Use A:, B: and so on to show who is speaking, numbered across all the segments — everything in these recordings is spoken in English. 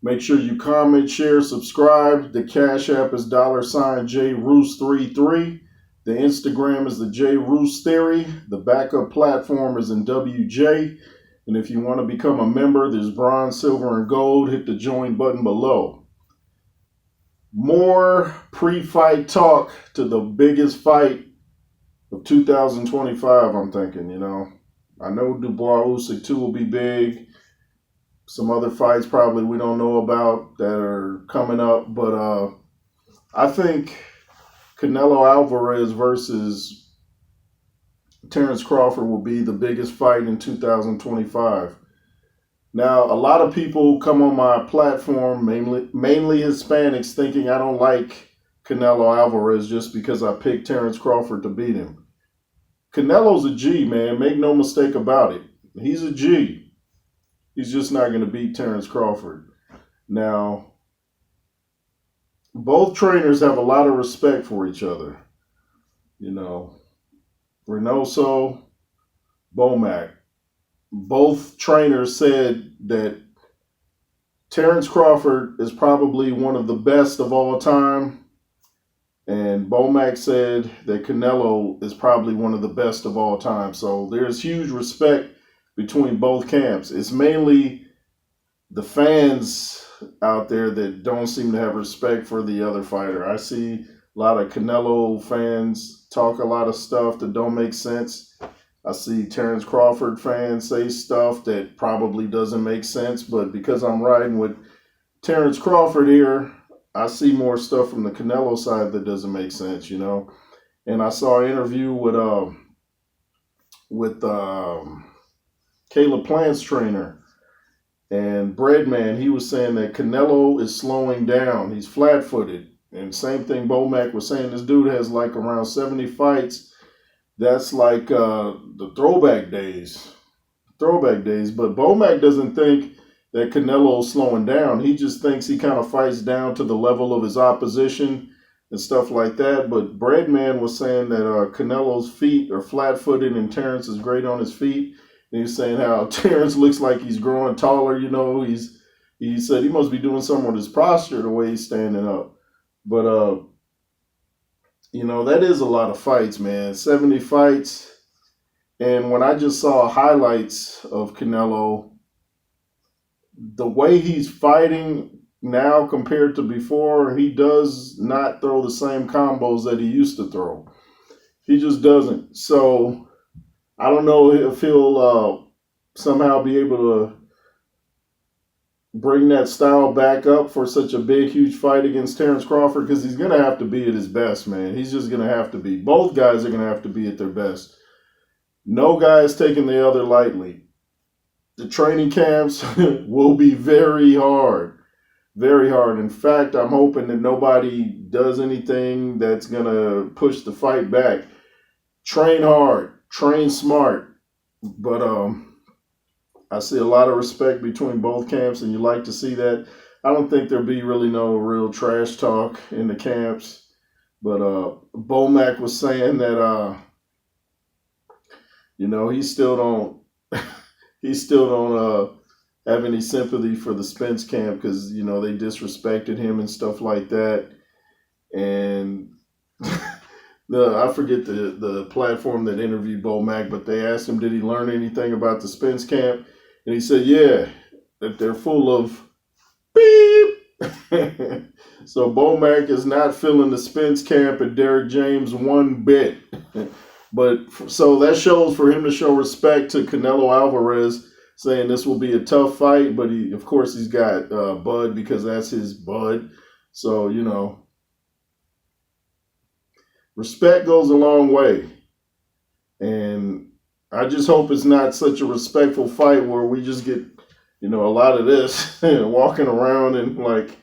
A: Make sure you comment, share, subscribe. The Cash App is $JRoos33. The Instagram is the J Roos Theory. The backup platform is in WJ. And if you want to become a member, there's bronze, silver, and gold. Hit the join button below. More pre-fight talk to the biggest fight of 2025, I'm thinking, I know Dubois Usyk 2 will be big. Some other fights probably we don't know about that are coming up. But I think Canelo Alvarez versus Terence Crawford will be the biggest fight in 2025. Now, a lot of people come on my platform, mainly Hispanics, thinking I don't like Canelo Alvarez just because I picked Terence Crawford to beat him. Canelo's a G, man. Make no mistake about it. He's a G. He's just not going to beat Terence Crawford. Now, both trainers have a lot of respect for each other. Reynoso, Bomac. Both trainers said that Terence Crawford is probably one of the best of all time. And Bomac said that Canelo is probably one of the best of all time. So there's huge respect between both camps. It's mainly the fans out there that don't seem to have respect for the other fighter. I see a lot of Canelo fans talk a lot of stuff that don't make sense. I see Terence Crawford fans say stuff that probably doesn't make sense, but because I'm riding with Terence Crawford here, I see more stuff from the Canelo side that doesn't make sense, And I saw an interview with Caleb Plant's trainer and Breadman. He was saying that Canelo is slowing down. He's flat-footed. And same thing Bomac was saying. This dude has like around 70 fights. That's like the throwback days. But Bomac doesn't think that Canelo's slowing down. He just thinks he kind of fights down to the level of his opposition and stuff like that. But Breadman was saying that Canelo's feet are flat-footed and Terence is great on his feet. And he's saying how Terence looks like he's growing taller. He said he must be doing something with his posture the way he's standing up. But that is a lot of fights, man. 70 fights. And when I just saw highlights of Canelo, the way he's fighting now compared to before, he does not throw the same combos that he used to throw. He just doesn't. So I don't know if he'll somehow be able to bring that style back up for such a big, huge fight against Terence Crawford, because he's going to have to be at his best, man. He's just going to have to be. Both guys are going to have to be at their best. No guy is taking the other lightly. The training camps will be very hard. Very hard. In fact, I'm hoping that nobody does anything that's going to push the fight back. Train hard. Train smart. But I see a lot of respect between both camps, and you like to see that. I don't think there'll be really no real trash talk in the camps. But Bomac was saying that he still don't have any sympathy for the Spence camp because they disrespected him and stuff like that. And I forget the platform that interviewed Bomac, but they asked him, did he learn anything about the Spence camp? And he said, yeah, that they're full of beep. So Bomac is not feeling the Spence camp and Derek James one bit. But so that shows for him to show respect to Canelo Alvarez, saying this will be a tough fight. But of course, he's got Bud because that's his bud. So, respect goes a long way. And I just hope it's not such a respectful fight where we just get, a lot of this walking around and like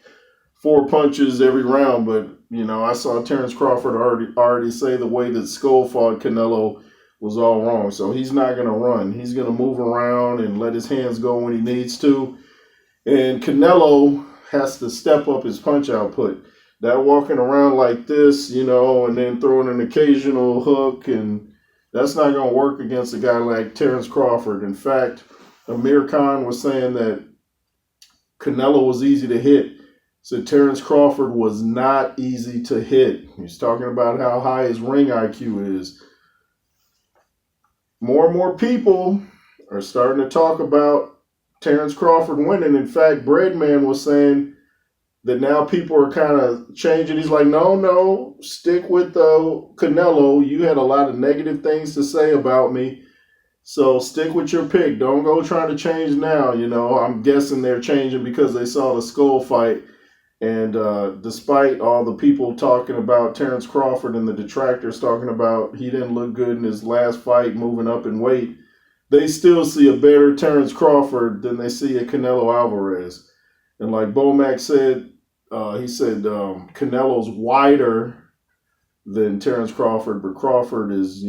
A: 4 punches every round. But, I saw Terence Crawford already say the way that Skull fought Canelo was all wrong. So he's not going to run. He's going to move around and let his hands go when he needs to. And Canelo has to step up his punch output. That walking around like this, and then throwing an occasional hook, and that's not going to work against a guy like Terence Crawford. In fact, Amir Khan was saying that Canelo was easy to hit. So Terrence Crawford was not easy to hit. He's talking about how high his ring IQ is. More and more people are starting to talk about Terrence Crawford winning. In fact, Breadman was saying that now people are kind of changing. He's like, no, stick with Canelo. You had a lot of negative things to say about me. So stick with your pick. Don't go trying to change now. I'm guessing they're changing because they saw the skull fight. And despite all the people talking about Terrence Crawford and the detractors talking about he didn't look good in his last fight, moving up in weight, they still see a better Terrence Crawford than they see a Canelo Alvarez. And like Bomac said, he said Canelo's wider than Terrence Crawford, but Crawford is,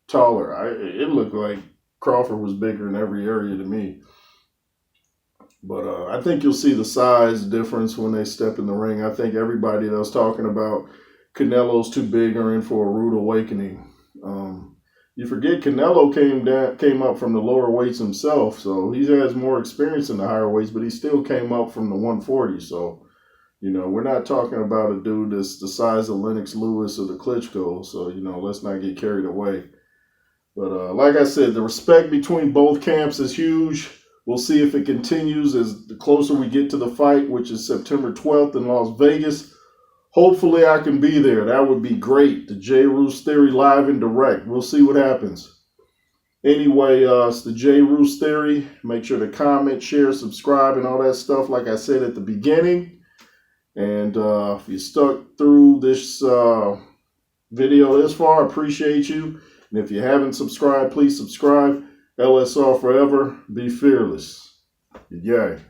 A: taller. It looked like Crawford was bigger in every area to me. But I think you'll see the size difference when they step in the ring. I think everybody that was talking about Canelo's too big are in for a rude awakening. You forget Canelo came up from the lower weights himself, so he has more experience in the higher weights, but he still came up from the 140. So, we're not talking about a dude that's the size of Lennox Lewis or the Klitschko. So, let's not get carried away. But like I said, the respect between both camps is huge. We'll see if it continues as the closer we get to the fight, which is September 12th in Las Vegas. Hopefully I can be there. That would be great. The J. Roos Theory live and direct. We'll see what happens. Anyway, it's the J. Roos Theory. Make sure to comment, share, subscribe, and all that stuff like I said at the beginning. And if you stuck through this video this far, I appreciate you. And if you haven't subscribed, please subscribe. LSR forever. Be fearless. Yay.